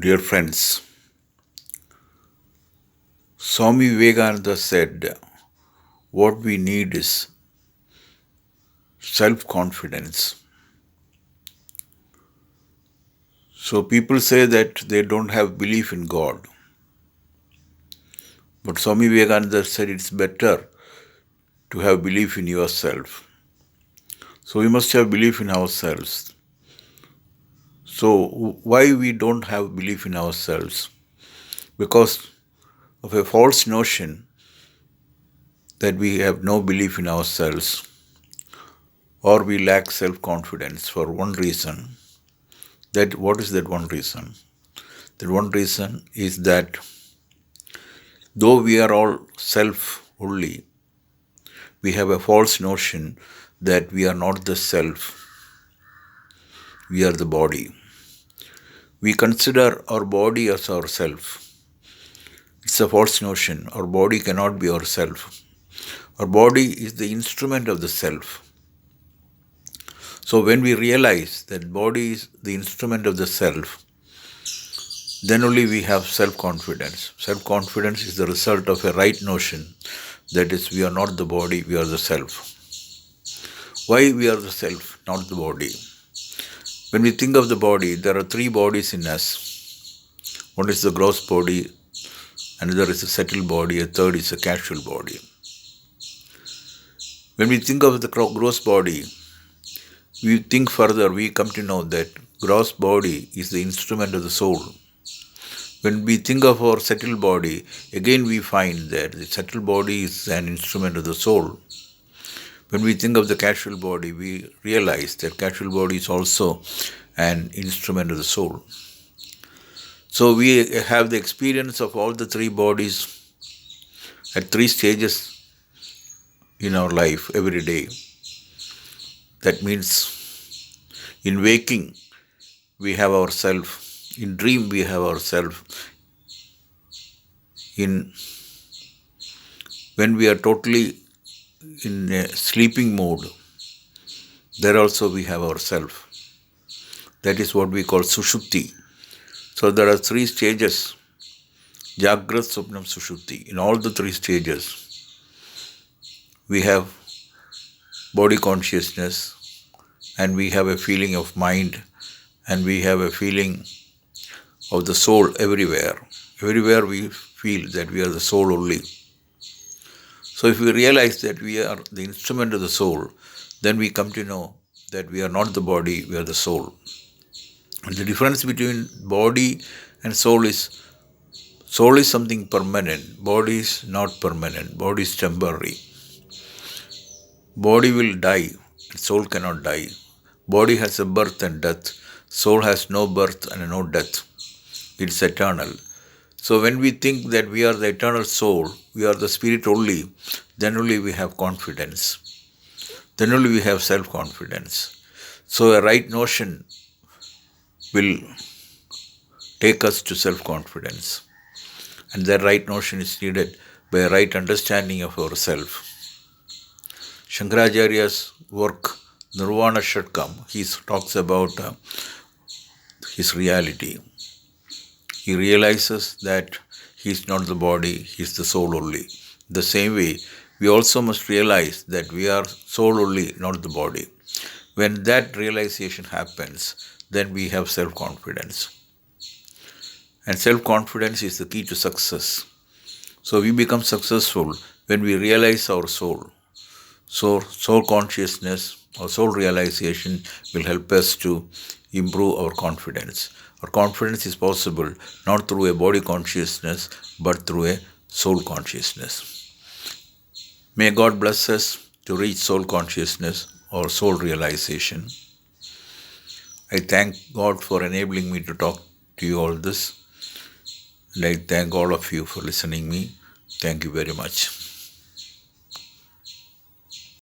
Dear friends, Swami Vivekananda said, what we need is self-confidence. So people say that they don't have belief in God. But Swami Vivekananda said it's better to have belief in yourself. So we must have belief in ourselves. So why we don't have belief in ourselves? Because of a false notion that we have no belief in ourselves or we lack self-confidence for one reason. What is that one reason? That one reason is that though we are all self only, we have a false notion that we are not the self, we are the body. We consider our body as our self. It's a false notion. Our body cannot be our self. Our body is the instrument of the self. So when we realize that body is the instrument of the self, then only we have self-confidence. Self-confidence is the result of a right notion. That is, we are not the body, we are the self. Why we are the self, not the body? When we think of the body, there are three bodies in us. One is the gross body, another is a settled body, a third is a casual body. When we think of the gross body, we think further, we come to know that gross body is the instrument of the soul. When we think of our settled body, again we find that the settled body is an instrument of the soul. When we think of the casual body, we realize that casual body is also an instrument of the soul. So we have the experience of all the three bodies at three stages in our life every day. That means in waking, we have ourself. In dream, we have ourself. When we are totally in a sleeping mode, there also we have ourself. That is what we call Sushupti. So there are three stages, Jagrat, Swapnam, Sushupti. In all the three stages, we have body consciousness, and we have a feeling of mind, and we have a feeling of the soul everywhere. Everywhere we feel that we are the soul only. So if we realize that we are the instrument of the soul, then we come to know that we are not the body, we are the soul. And the difference between body and soul is something permanent. Body is not permanent. Body is temporary. Body will die. Soul cannot die. Body has a birth and death. Soul has no birth and no death. It's eternal. So when we think that we are the eternal soul, we are the spirit only, then only we have confidence. Then only we have self-confidence. So a right notion will take us to self-confidence. And that right notion is needed by a right understanding of ourself. Shankaracharya's work, Nirvana Shatkam, he talks about his reality. He realizes that he is not the body, he is the soul only. The same way, we also must realize that we are soul only, not the body. When that realization happens, then we have self-confidence. And self-confidence is the key to success. So we become successful when we realize our soul. So soul consciousness or soul realization will help us to improve our confidence. Our confidence is possible not through a body consciousness, but through a soul consciousness. May God bless us to reach soul consciousness or soul realization. I thank God for enabling me to talk to you all this. And I thank all of you for listening me. Thank you very much.